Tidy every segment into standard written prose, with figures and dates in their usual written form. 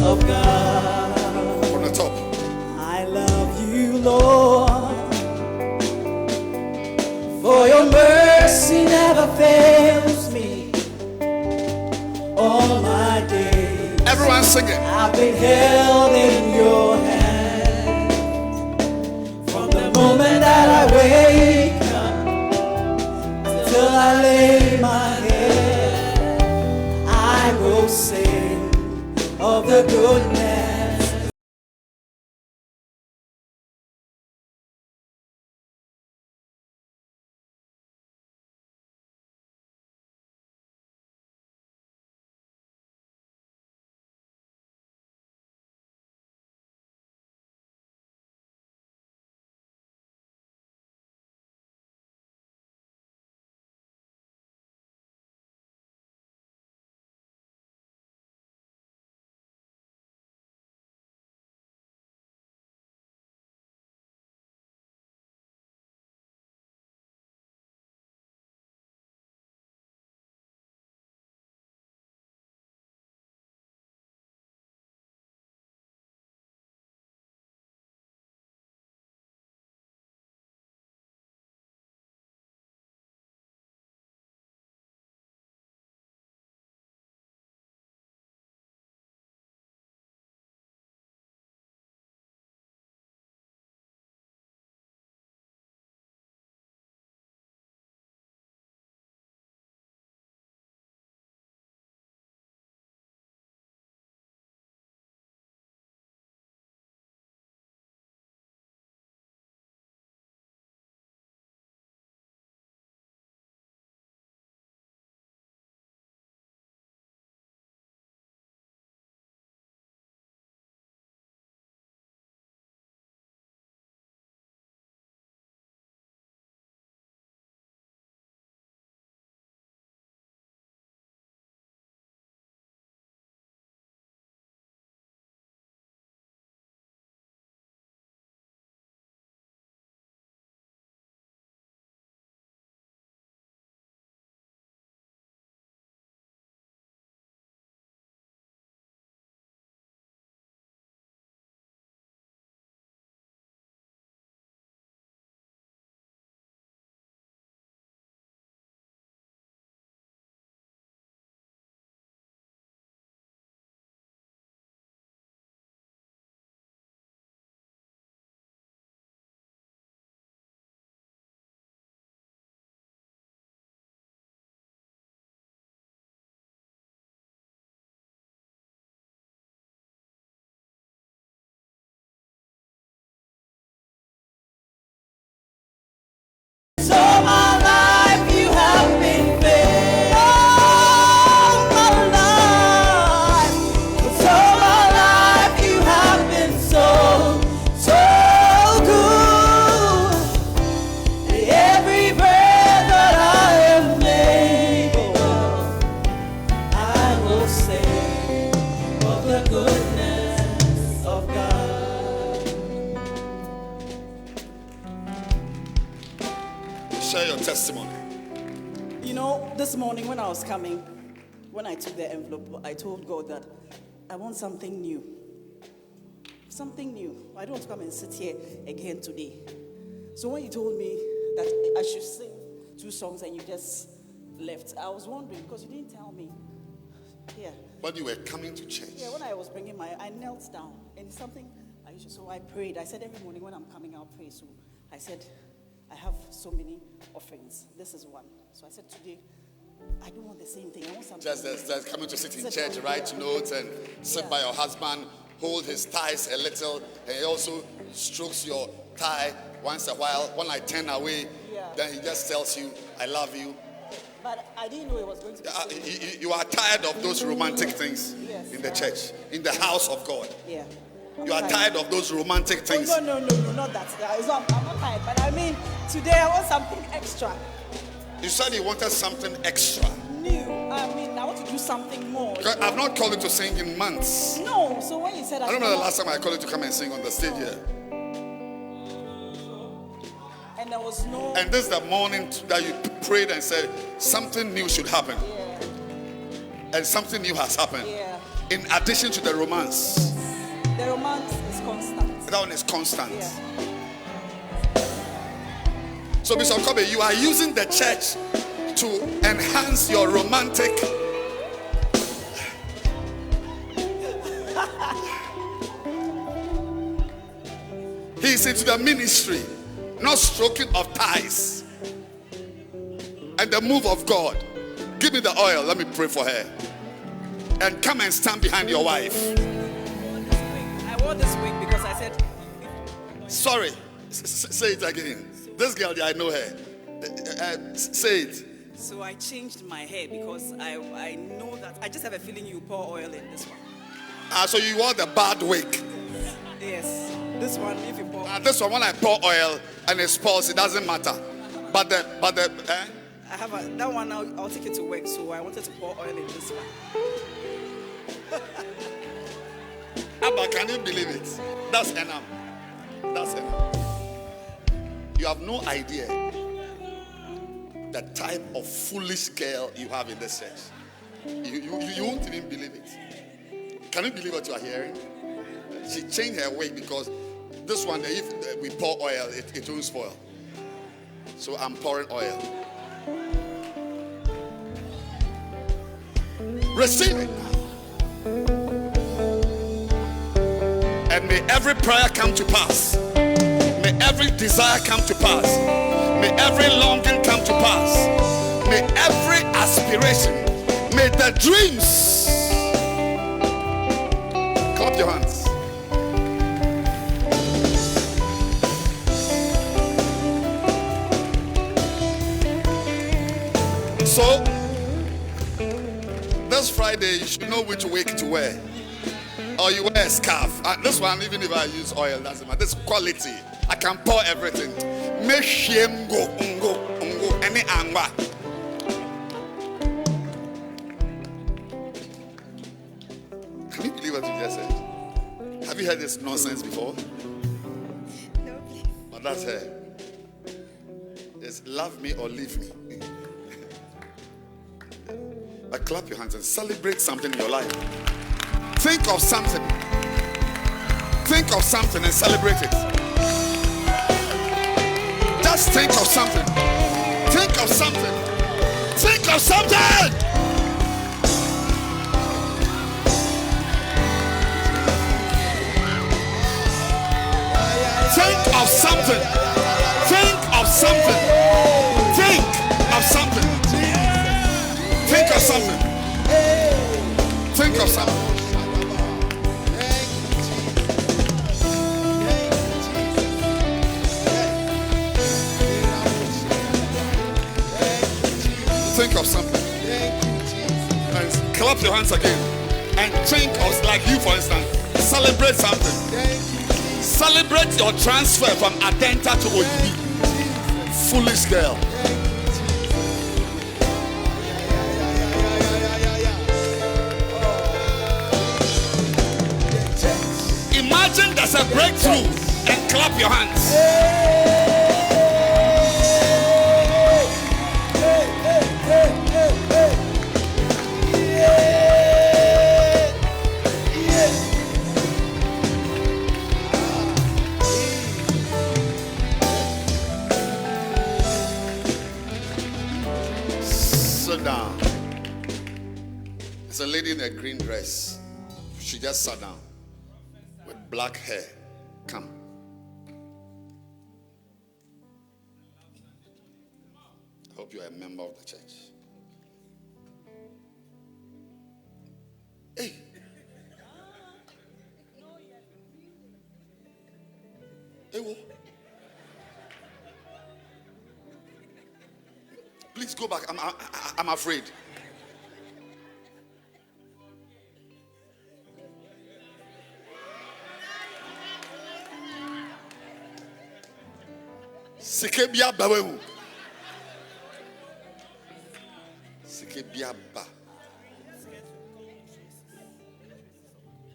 of God. From the top. I love you, Lord, for your mercy never fails me all my days. Everyone sing it. I've been held in your hand from the moment that I wake up till I lay my head. I will sing of the goodness. So my life you have been faithful. Oh, my life. So my life you have been so good. Every breath that I am able, I will sing of the goodness of God. Share your testimony. You know, this morning when I was coming, when I took the envelope, I told God that I want something new. Something new. I don't want to come and sit here again today. So when you told me that I should sing 2 songs and you just left, I was wondering because you didn't tell me. Yeah. But you were coming to church. Yeah, when I was bringing I knelt down and it's something so I prayed. I said every morning when I'm coming, I'll pray. So I said, I have so many offerings. This is one. So I said today, I don't want the same thing. I want something. Just coming to sit in church, write notes and sit by your husband, hold his thighs a little, and he also strokes your thigh once a while. When I turn away, then he just tells you, I love you. But I didn't know it was going to be you are tired of those romantic things in the church, in the house of God. Yeah. You are tired of those romantic things. No, not that. I'm not tired. But I mean, today I want something extra. You said you wanted something extra. New. I mean, I want to do something more. I've not called you to sing in months. No. So when you said I don't know the last time I called you to come and sing on the stage here. And there was no. And this is the morning that you prayed and said something new should happen. Yeah. And something new has happened. Yeah. In addition to the romance. The romance is constant. That one is constant. Yeah. So, Bishop Kobe, you are using the church to enhance your romantic. He's into the ministry, not stroking of ties. And the move of God. Give me the oil. Let me pray for her. And come and stand behind your wife. I wore this wig because I said. Sorry. Say it again. This girl, I know her. Say it. So I changed my hair because I know that I just have a feeling you pour oil in this one. So you wore the bad wig. Yes. This one, if you pour. This one, when I pour oil and it spoils, it doesn't matter. But the. I have that one. I'll take it to work. So I wanted to pour oil in this one. Abba, can you believe it? That's enough. That's enough. You have no idea the type of foolish girl you have in this church. You won't even believe it. Can you believe what you are hearing? She changed her wig because this one, if we pour oil, it won't spoil. So I'm pouring oil. Receive it now. And may every prayer come to pass. May every desire come to pass. May every longing come to pass. May every aspiration, may the dreams. Clap your hands. So, this Friday, you should know which wig to wear. Or you wear a scarf. This one, even if I use oil, doesn't matter. This quality. I can pour everything. Me shame go, any angwa. Can you believe what you just said? Have you heard this nonsense before? No, please. But that's her. It's love me or leave me. But clap your hands and celebrate something in your life. Think of something. Think of something and celebrate it. Just think of something. Think of something. Think of something. Think of something. Think of something. Think of something. Think of something. Think of something. Think of something. And clap your hands again. And think of, like you for instance, celebrate something. Celebrate your transfer from Adenta to Oyibi. Foolish girl. Imagine there's a breakthrough and clap your hands. Sit down. There's a lady in a green dress. She just sat down. Black hair. Come. I hope you are a member of the church. Hey. Hey, please go back. I'm afraid. Sikebia bawehu. Sikebia ba.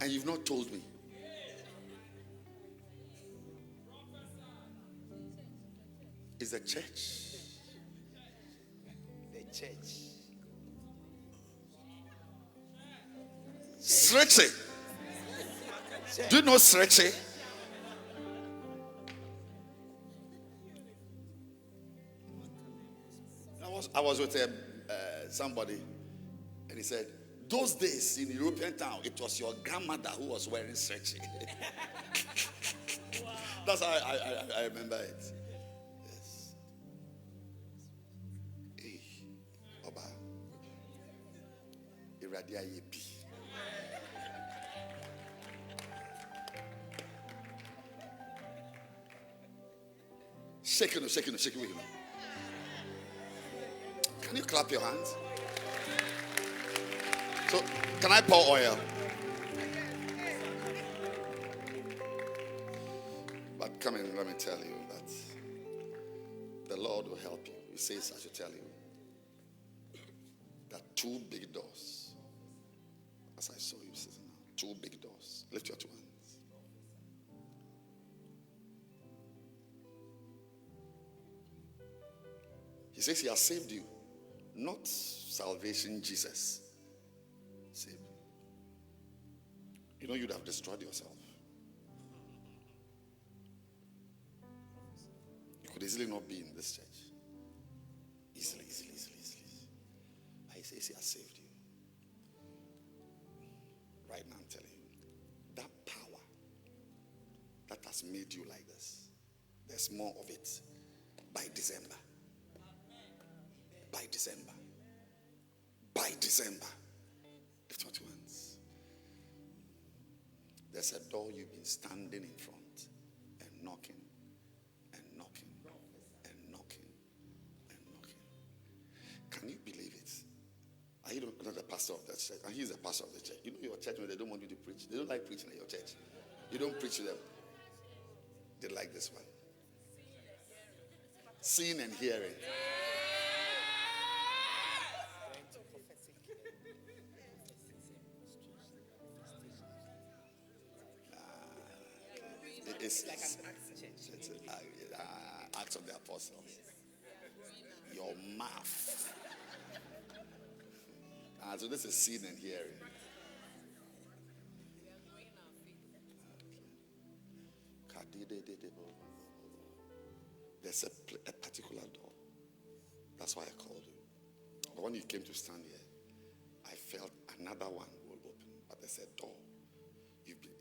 And you've not told me. Is the church? The church. Stretchy. Do you know stretchy? I was with somebody, and he said, those days in European town, it was your grandmother who was wearing stretchy. Wow. That's how I remember it. Yes. Hey, Oba. Iradia yepi. Shake it, shake it, shake it. Can you clap your hands? So, can I pour oil? But come in, let me tell you that the Lord will help you. He says, I should tell you that two big doors, as I saw you sitting now, two big doors. Lift your two hands. He says he has saved you, not salvation, Jesus. Saved. You know you'd have destroyed yourself. You could easily not be in this church. Easily. But he says he has saved you. Right now I'm telling you, that power that has made you like this, there's more of it by December. By December. By December. Lift your two hands. There's a door you've been standing in front and knocking and knocking and knocking and knocking. Can you believe it? Are you not the pastor of that church? And he's the pastor of the church. You know your church when they don't want you to preach. They don't like preaching at your church. You don't preach to them. They like this one. Seeing and hearing. It's like an Acts of the Apostles. Your mouth. So this is seeing and hearing. There's a particular door. That's why I called you. But when you came to stand here, I felt another one will open. But there's a door.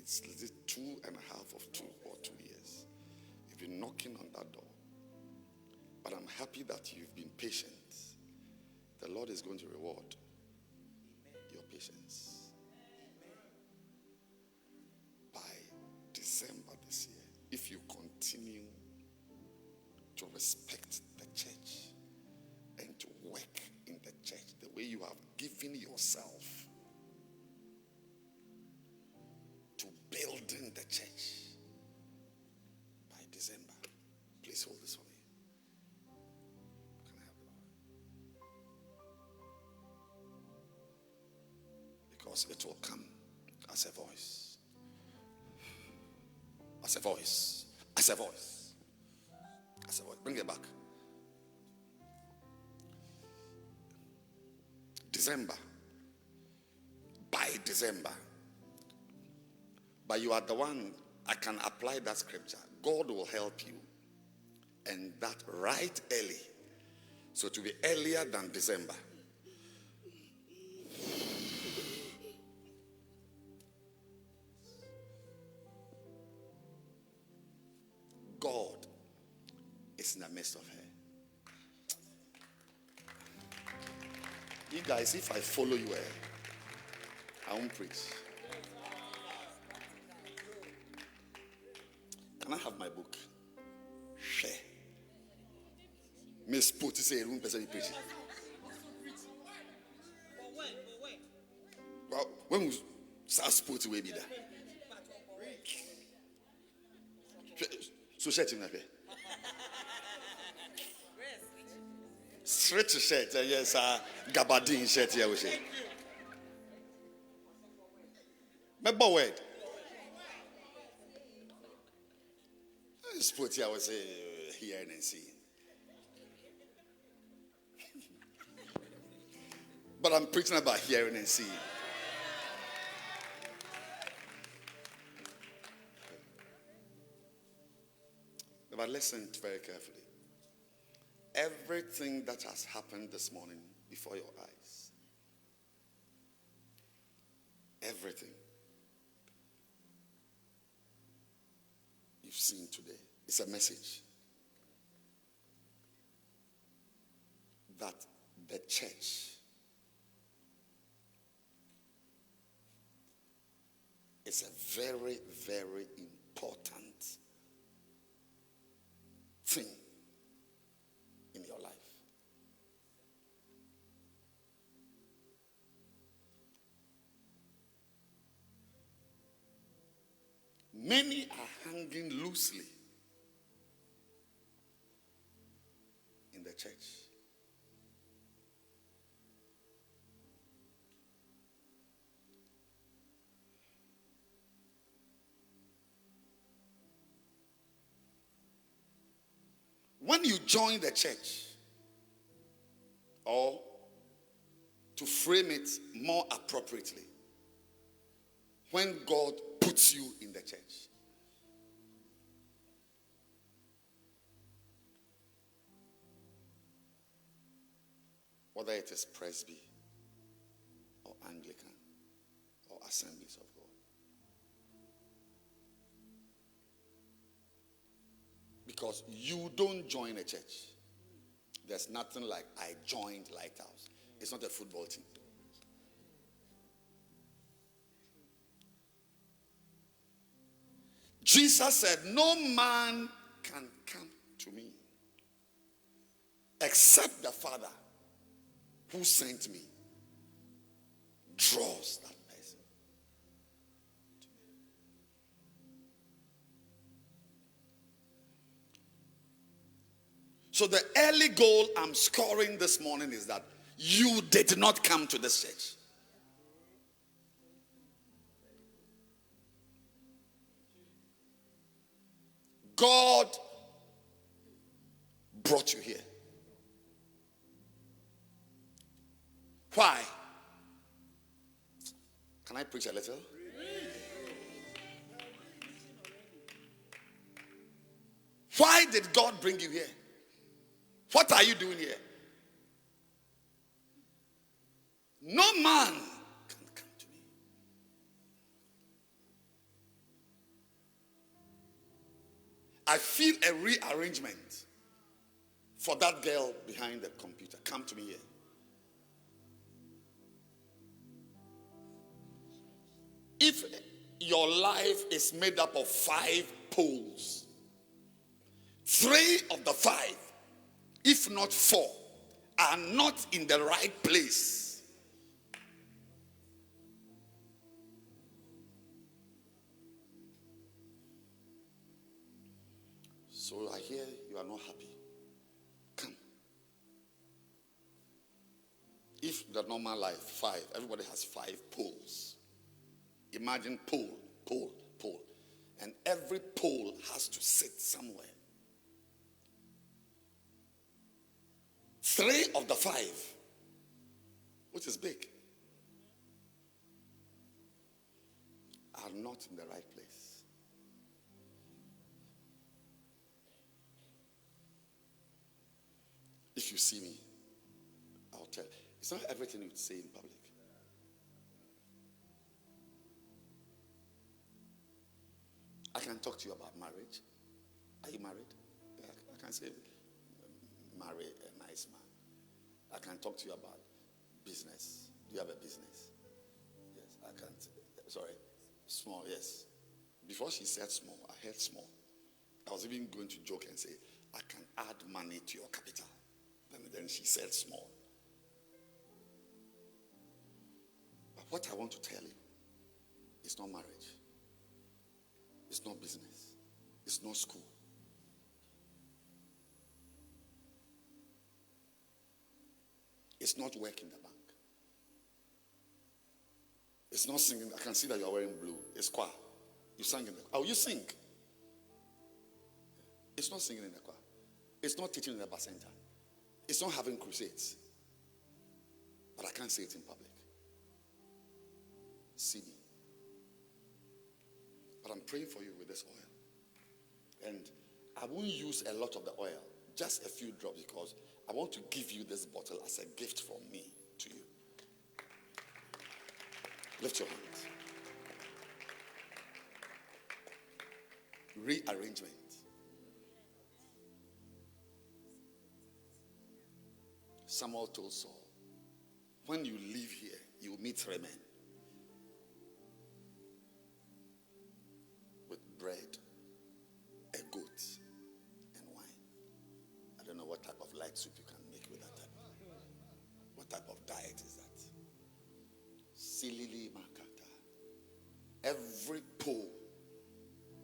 It's 2.5 of 2 or 2 years. You've been knocking on that door. But I'm happy that you've been patient. The Lord is going to reward your patience. By December this year, if you continue to respect the church and to work in the church the way you have given yourself building the church, by December, please hold this for me. Can I have it? Because it will come as a voice. As a voice. As a voice. As a voice. Bring it back. December. By December. But you are the one, I can apply that scripture. God will help you. And that right early. So to be earlier than December. God is in the midst of her. You guys, if I follow you, I won't preach. Can I have my book? Share. Miss Put to say room person preaching. Well, when we start put away be there. So shirt him like straight to shirt, yes, gabardine shirt here we say. Remember word. Put here, I would say hearing and seeing. But I'm preaching about hearing and seeing. But listen very carefully. Everything that has happened this morning before your eyes, everything you've seen today is a message that the church is a very, very important thing in your life. Many are hanging loosely in the church. When you join the church, or to frame it more appropriately, when God puts you in the church, whether it is Presby or Anglican or Assemblies of God, because you don't join a church. There's nothing like I joined Lighthouse. It's not a football team. Jesus said, no man can come to me except the Father who sent me draws that person to me. So the early goal I'm scoring this morning is that you did not come to this church. God brought you here. Why? Can I preach a little? Why did God bring you here? What are you doing here? No man can come to me. I feel a rearrangement for that girl behind the computer. Come to me here. If your life is made up of 5 poles, 3 of the 5, if not 4, are not in the right place, so I hear you are not happy. Come. If the normal life, 5, everybody has 5 poles. Imagine pole. And every pole has to sit somewhere. 3 of the 5, which is big, are not in the right place. If you see me, I'll tell you. It's not everything you say in public. I can talk to you about marriage. Are you married? Yeah, I can say, marry a nice man. I can talk to you about business. Do you have a business? Yes, I can't. Sorry, small, yes. Before she said small, I heard small. I was even going to joke and say, I can add money to your capital. Then she said small. But what I want to tell you is not marriage. It's not business. It's not school. It's not work in the bank. It's not singing. I can see that you are wearing blue. It's choir. You sang in the choir. Oh, you sing. It's not singing in the choir. It's not teaching in the center. It's not having crusades. But I can't say it in public. See me. But I'm praying for you with this oil. And I won't use a lot of the oil, just a few drops, because I want to give you this bottle as a gift from me to you. Lift your hands. Rearrangement. Samuel told Saul, when you leave here, you will meet 3 men with bread, a goat, and wine. I don't know what type of light soup you can make with that type. What type of diet is that? Silili makata. Every pole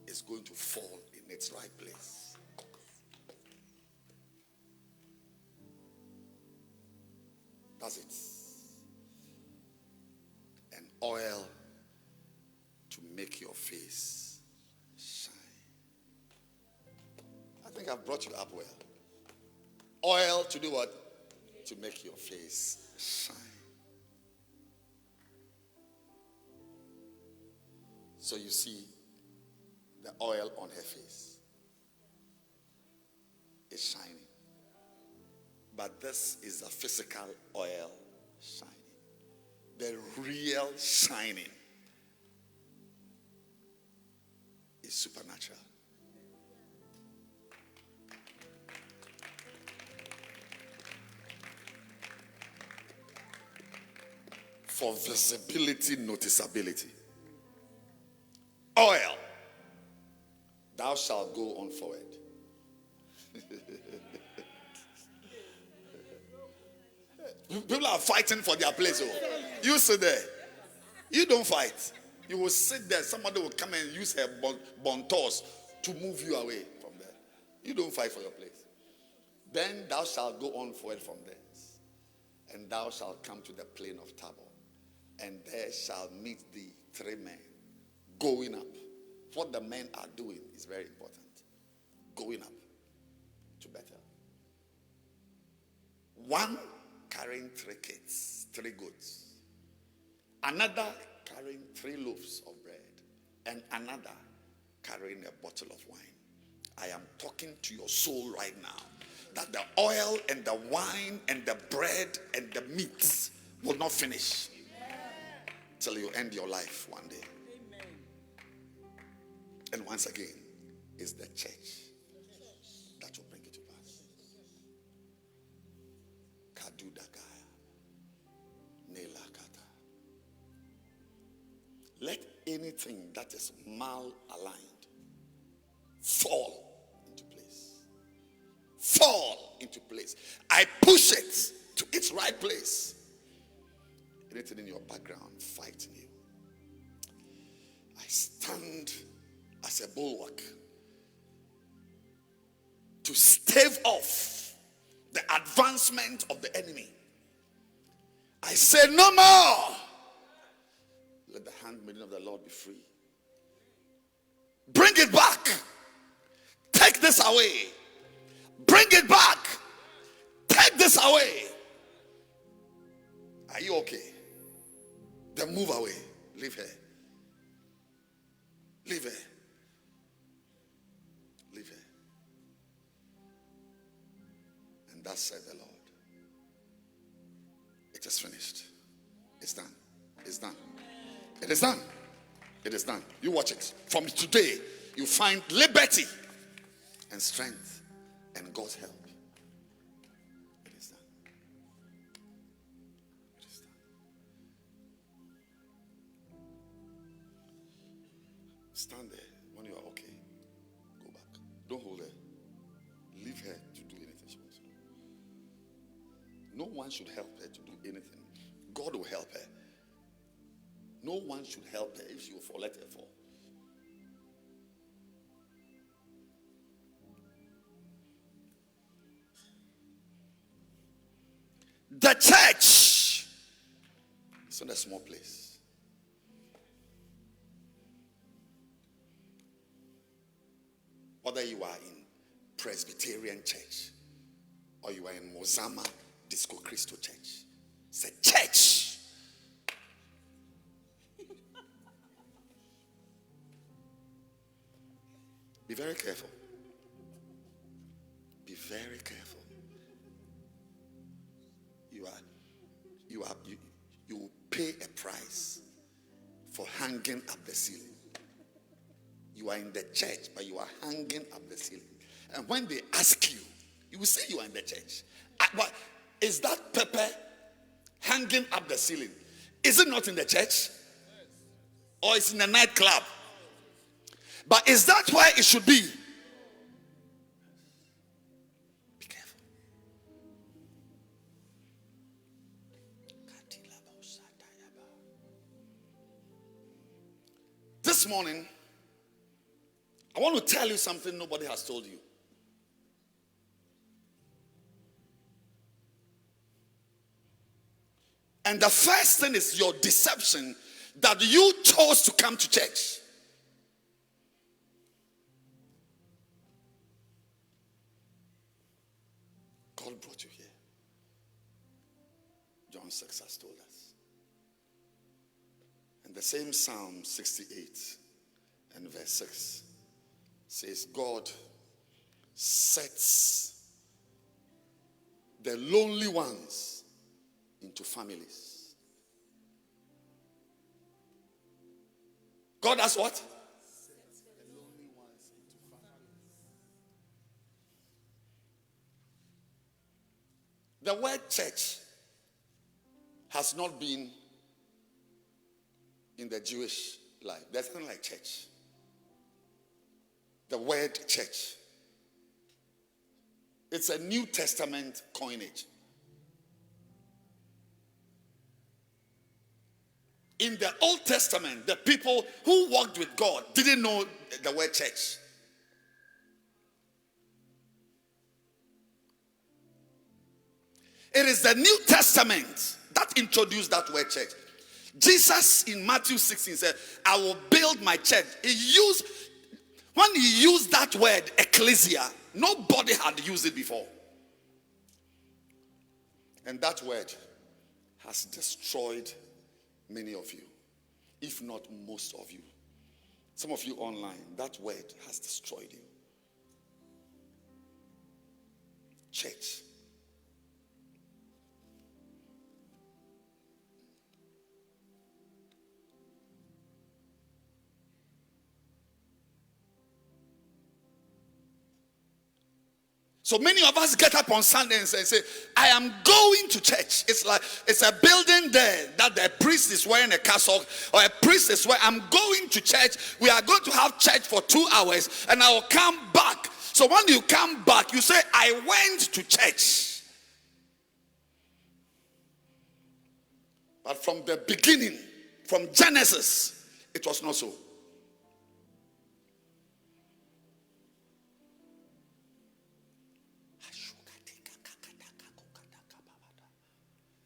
is going to fall in its right place. That's it. And oil to make your face shine. I think I've brought you up well. Oil to do what? To make your face shine. So you see the oil on her face is shining. But this is a physical oil shining. The real shining is supernatural. For visibility, noticeability. Oil. Thou shalt go on forward. People are fighting for their place. Oh. You sit there. You don't fight. You will sit there. Somebody will come and use her bontos to move you away from there. You don't fight for your place. Then thou shalt go on forward from thence, and thou shalt come to the plain of Tabor, and there shall meet thee 3 men going up. What the men are doing is very important. Going up to Bethel. 1 carrying 3 kids, 3 goats. Another carrying 3 loaves of bread. And another carrying a bottle of wine. I am talking to your soul right now that the oil and the wine and the bread and the meat will not finish till you end your life one day. And once again, it's the church that will bring it to pass. Kadudagaya. Nelakata. Let anything that is mal-aligned fall into place. Fall into place. I push it to its right place. Anything in your background fighting you, I stand as a bulwark to stave off the advancement of the enemy. I say no more. Let the handmaiden of the Lord be free. Bring it back. Take this away. Bring it back. Take this away. Are you okay? Then move away. Leave her. Leave her. Leave her. And thus said the Lord. It is finished. It's done. It's done. It is done. It is done. You watch it. From today, you find liberty and strength and God's help. It is done. It is done. Stand there. When you are okay, go back. Don't hold her. Leave her to do anything she wants to do. No one should help her to do anything. God will help her. No one should help her if she will fall. Let her fall. The church is not a small place. Whether you are in Presbyterian church or you are in Mozama Disco Cristo church, it's a church. Be very careful. very careful. You will pay a price for hanging up the ceiling. You are in the church, but you are hanging up the ceiling. And when they ask you, you will say you are in the church. But is that pepper hanging up the ceiling? Is it not in the church? Or it's in a nightclub? But is that where it should be? Be careful. This morning, I want to tell you something nobody has told you. And the first thing is your deception that you chose to come to church. God brought you here. John 6 has told us. And the same Psalm 68 and verse 6 says, God sets the lonely ones into families. God has what? Sets the lonely ones into families. The word church has not been in the Jewish life. There's nothing like church. The word church. It's a New Testament coinage. In the Old Testament, the people who walked with God didn't know the word church. It is the New Testament that introduced that word church. Jesus in Matthew 16 said, I will build my church. When he used that word, ecclesia, nobody had used it before. And that word has destroyed many of you, if not most of you. Some of you online, that word has destroyed you. Church. So many of us get up on Sunday and say, I am going to church. It's like it's a building there that the priest is wearing a cassock, or a priest is wearing. I'm going to church. We are going to have church for 2 hours and I will come back. So when you come back, you say, I went to church. But from the beginning, from Genesis, it was not so.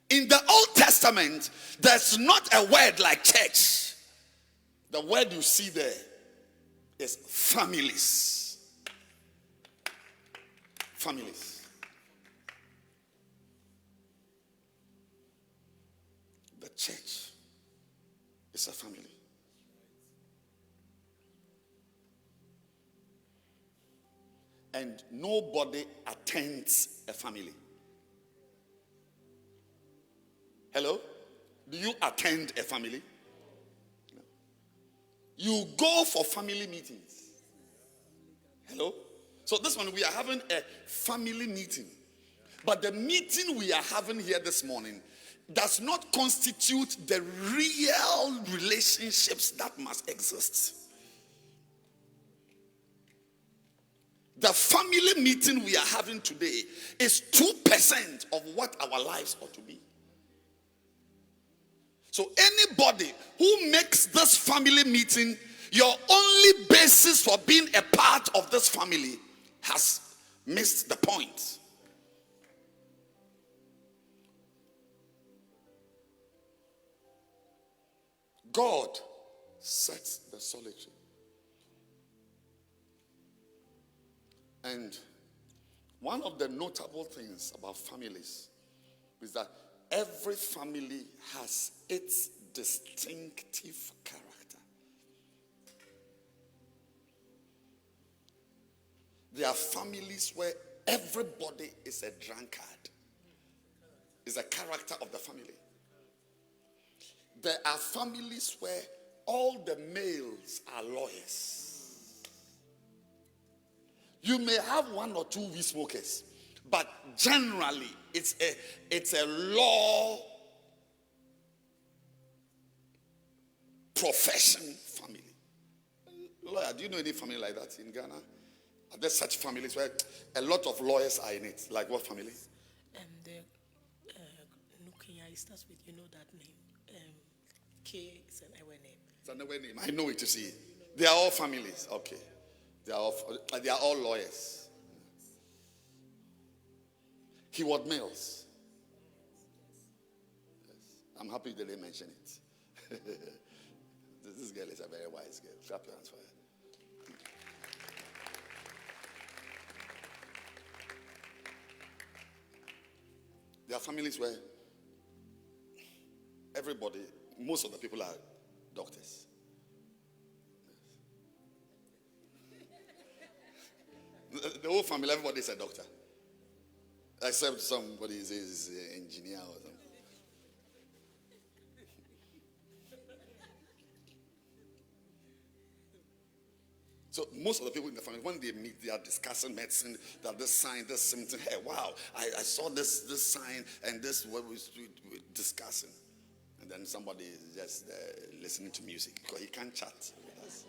In the Old Testament, there's not a word like church. The word you see there is families. Families. The church is a family. And nobody attends a family. Hello? Do you attend a family? No. You go for family meetings. Hello? So this one, we are having a family meeting. But the meeting we are having here this morning does not constitute the real relationships that must exist. The family meeting we are having today is 2% of what our lives ought to be. So anybody who makes this family meeting your only basis for being a part of this family has missed the point. God sets the solitary. And one of the notable things about families is that every family has its distinctive character. There are families where Everybody is a drunkard. It's a character of the family. There are families where all the males are lawyers. You may have one or two weed smokers, but generally it's a law profession family. Lawyer, do you know any family like that in Ghana? Are there such families where a lot of lawyers are in it? Like what family? The Nukia, it starts with, you know that name. K is an Ewe name. It's an Ewe name. I know it, you see. They are all families. Okay. They are all lawyers. Keyword males. Yes. I'm happy they didn't mention it. This girl is a very wise girl. Clap your hands for her. There are families where most of the people are doctors. The whole family, everybody is a doctor. Except somebody is an engineer or something. So most of the people in the family, when they meet, they are discussing medicine, that this sign, this symptom. Hey, wow, I saw this sign and this what we're discussing. And then somebody is just listening to music because he can't chat with us.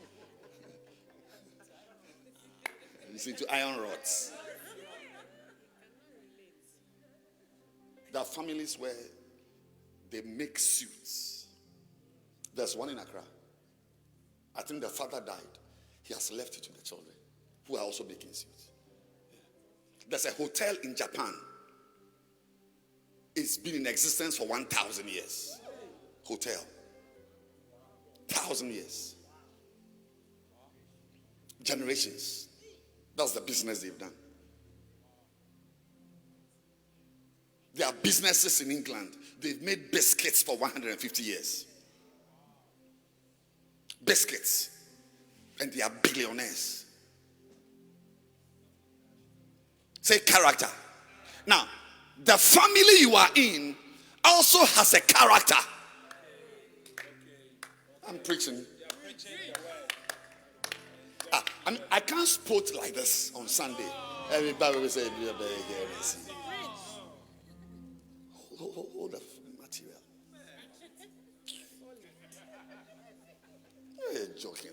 Listening to iron rods. There are families where they make suits. There's one in Accra. I think the father died. He has left it to the children who are also making suits. Yeah. There's a hotel in Japan. It's been in existence for 1,000 years. Hotel. 1,000 years. Generations. That's the business they've done. There are businesses in England. They've made biscuits for 150 years. Biscuits. And they are billionaires. Say character. Now, the family you are in also has a character. I'm preaching. I can't sport like this on Sunday. Everybody will say, hold the material. You're joking.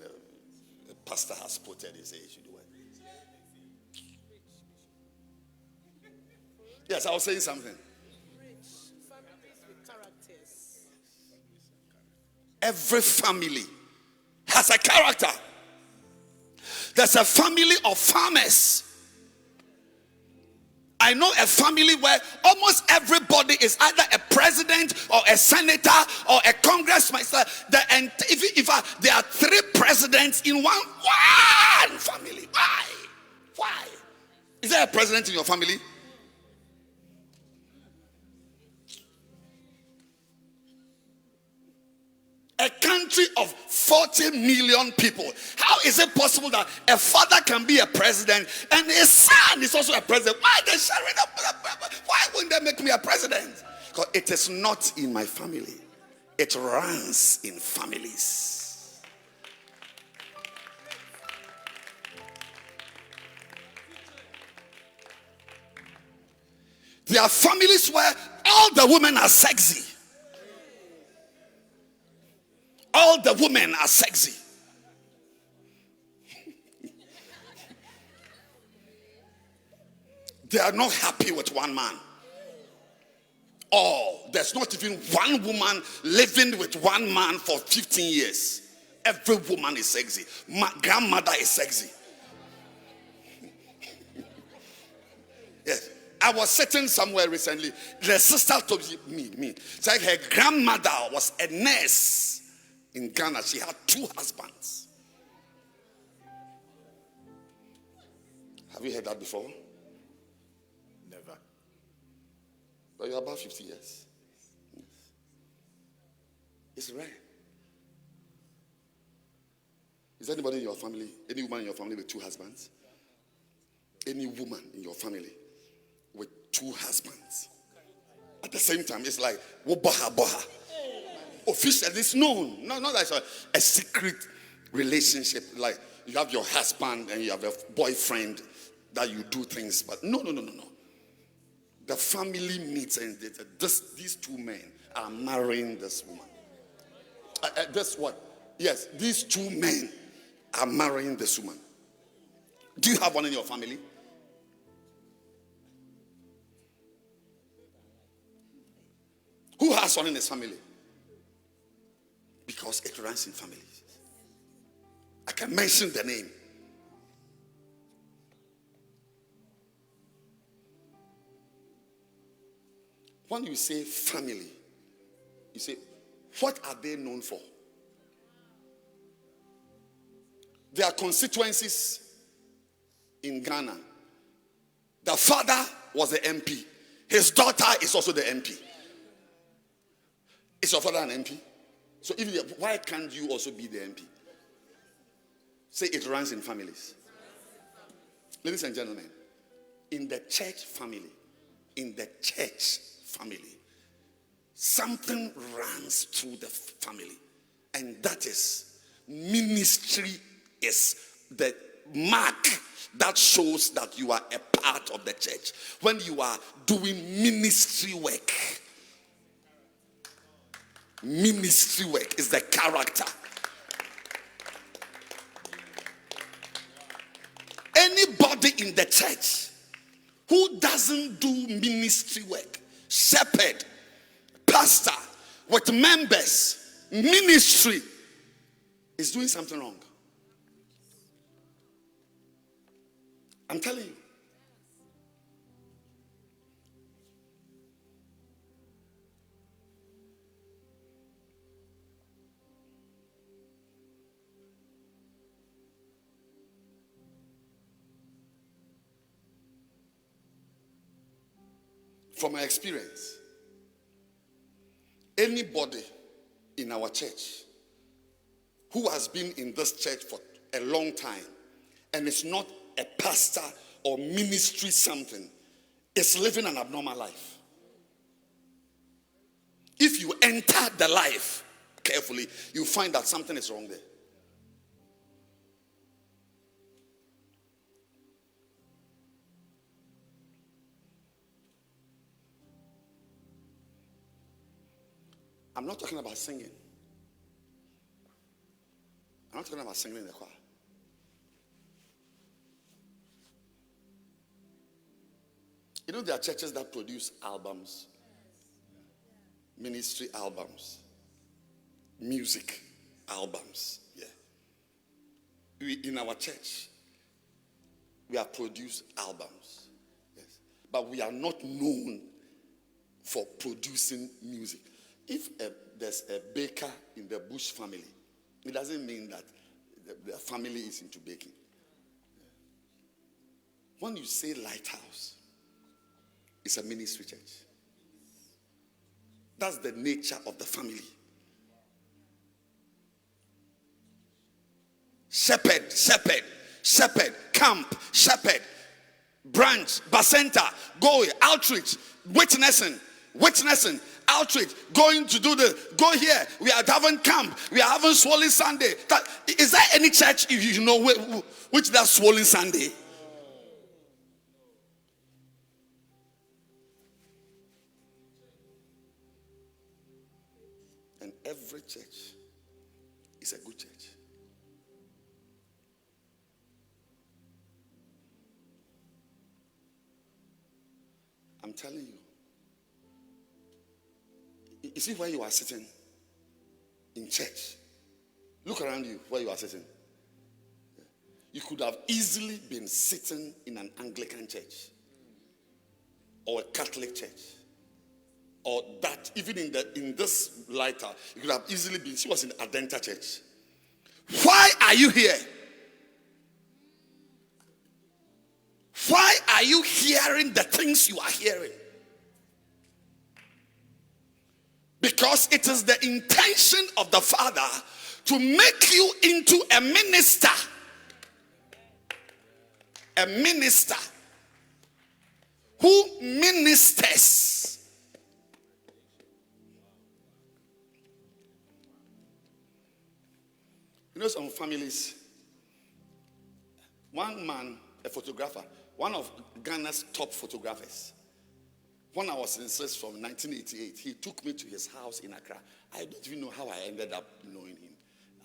The pastor has spotted his age. You do it. Yes, I was saying something. Every family has a character. There's a family of farmers. I know a family where almost everybody is either a president or a senator or a congressman. If there are 3 presidents in one family. Why? Is there a president in your family? A country of 40 million people. How is it possible that a father can be a president and his son is also a president? Why are they sharing up? Why wouldn't they make me a president? Because it is not in my family. It runs in families. There are families where all the women are sexy. All the women are sexy. They are not happy with one man. There's not even one woman living with one man for 15 years. Every woman is sexy. My grandmother is sexy. Yes. I was sitting somewhere recently. The sister told me, said her grandmother was a nurse. In Ghana, she had 2 husbands. Have you heard that before? Never. But you're about 50 years. Yes. It's rare. Is anybody in your family, any woman in your family with 2 husbands? any woman in your family with 2 husbands at the same time. It's like boha. Officially, it's known. Not like a secret relationship. Like you have your husband and you have a boyfriend that you do things, but no. The family meets and these 2 men are marrying this woman. That's what? Yes, these 2 men are marrying this woman. Do you have one in your family? Who has one in his family? Because it runs in families. I can mention the name. When you say family, you say, what are they known for? There are constituencies in Ghana. The father was the MP. His daughter is also the MP. Is your father an MP? So why can't you also be the MP? Say it runs in families. Ladies and gentlemen, in the church family, something runs through the family, and that is ministry is the mark that shows that you are a part of the church. When you are doing ministry work is the character. Anybody in the church who doesn't do ministry work, shepherd, pastor, with members, ministry, is doing something wrong. I'm telling you. From my experience, anybody in our church who has been in this church for a long time and is not a pastor or ministry something is living an abnormal life. If you enter the life carefully, you find that something is wrong there. I'm not talking about singing. I'm not talking about singing in the choir. You know, there are churches that produce albums, ministry albums, music albums. Yeah. In our church, we have produced albums. Yes. But we are not known for producing music. If there's a baker in the Bush family, it doesn't mean that the family is into baking. When you say Lighthouse, it's a ministry church. That's the nature of the family. Shepherd, camp, shepherd, branch, bacenta, go, outreach, witnessing, outreach, going to do go here. We are having camp. We are having Swollen Sunday. Is there any church you know which does Swollen Sunday? And every church is a good church. I'm telling you. You see where you are sitting in church. Look around you where you are sitting. You could have easily been sitting in an Anglican church or a Catholic church, or that even in this lighter, you could have easily been. She was in Adenta church. Why are you here? Why are you hearing the things you are hearing? Because it is the intention of the Father to make you into a minister a minister who ministers. You know, some families, one man, a photographer, one of Ghana's top photographers, when I was in search from 1988, he took me to his house in Accra. I don't even know how I ended up knowing him.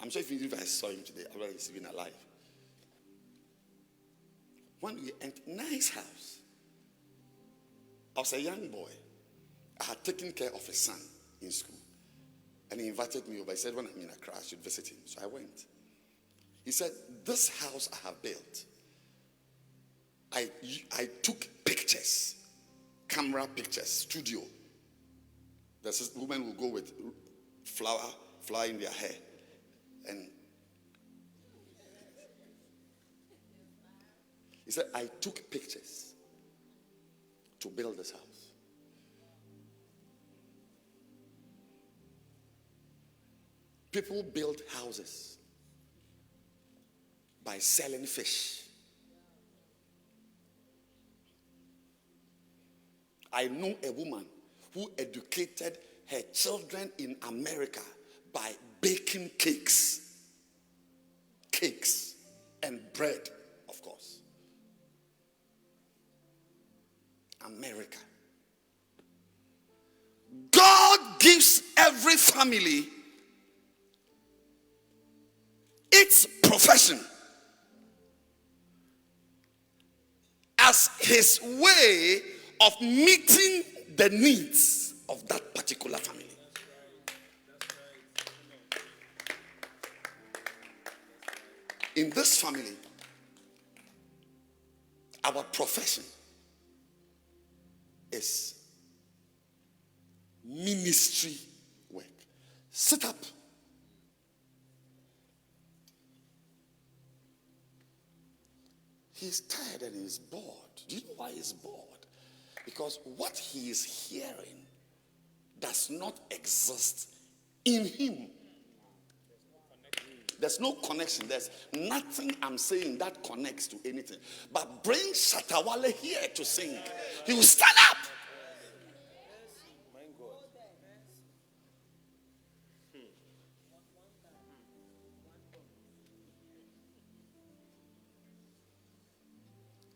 I'm sure if I saw him today, I would he's even alive. When we entered, nice house. I was a young boy. I had taken care of his son in school. And he invited me over. He said, when I'm in Accra, I should visit him. So I went. He said, this house I have built, I took pictures, camera pictures, studio. There's a woman will go with flower in their hair. And he said, I took pictures to build this house. People build houses by selling fish. I know a woman who educated her children in America by baking cakes and bread, of course. America. God gives every family its profession as his way of meeting the needs of that particular family. In this family, our profession is ministry work. Sit up. He's tired and he's bored. Do you know why he's bored? Because what he is hearing does not exist in him. There's no connection. There's nothing I'm saying that connects to anything. But bring Shatawale here to sing. He will stand up.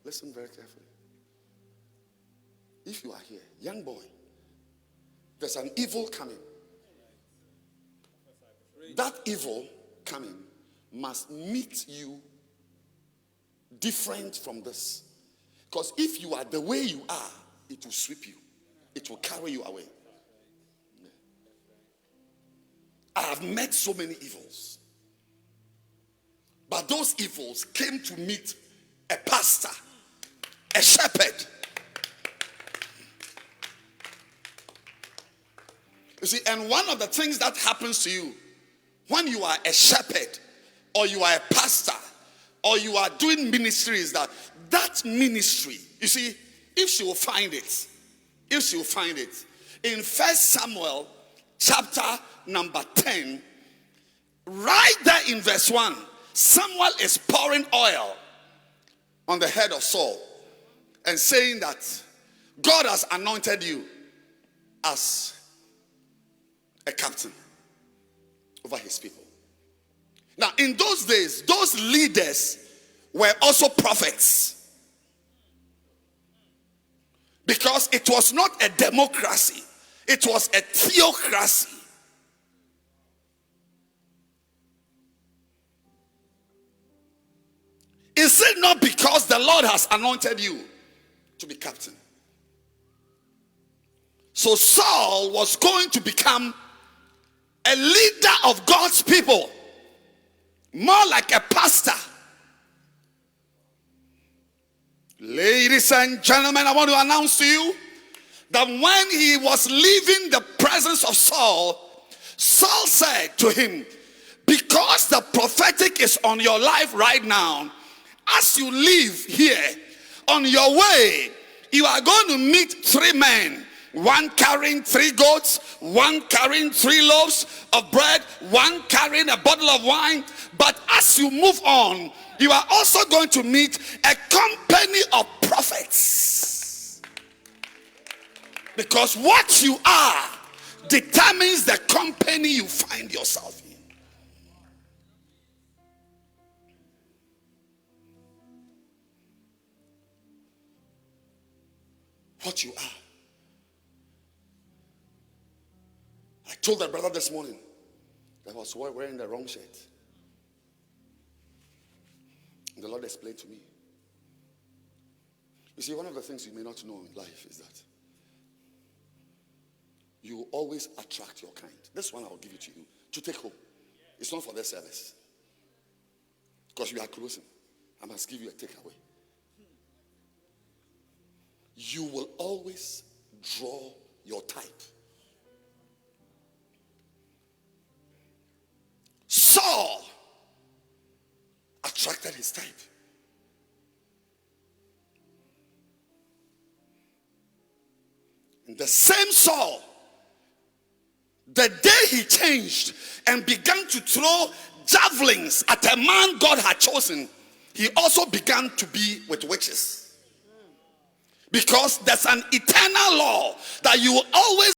Listen very carefully. If you are here, young boy, there's an evil coming. That evil coming must meet you different from this. Because if you are the way you are, it will sweep you. It will carry you away. I have met so many evils. But those evils came to meet a pastor, a shepherd. You see, and one of the things that happens to you when you are a shepherd or you are a pastor or you are doing ministry is that ministry, you see, if she will find it, in 1 Samuel chapter number 10, right there in verse 1, Samuel is pouring oil on the head of Saul and saying that God has anointed you as a captain over his people. Now, in those days, those leaders were also prophets. Because it was not a democracy, it was a theocracy. Is it not because the Lord has anointed you to be captain? So Saul was going to become a leader of God's people, more like a pastor. Ladies and gentlemen, I want to announce to you that when he was leaving the presence of Saul, Saul said to him, because the prophetic is on your life right now, as you leave here, on your way, you are going to meet 3 men. One carrying 3 goats, one carrying 3 loaves of bread, one carrying a bottle of wine. But as you move on, you are also going to meet a company of prophets. Because what you are determines the company you find yourself in. What you are. I told that brother this morning that I was wearing the wrong shirt. And the Lord explained to me. You see, one of the things you may not know in life is that you always attract your kind. This one I will give it to you to take home. It's not for their service. Because we are closing. I must give you a takeaway. You will always draw your type. Saul attracted his type. And the same Saul, the day he changed and began to throw javelins at a man God had chosen, he also began to be with witches. Because there's an eternal law that you will always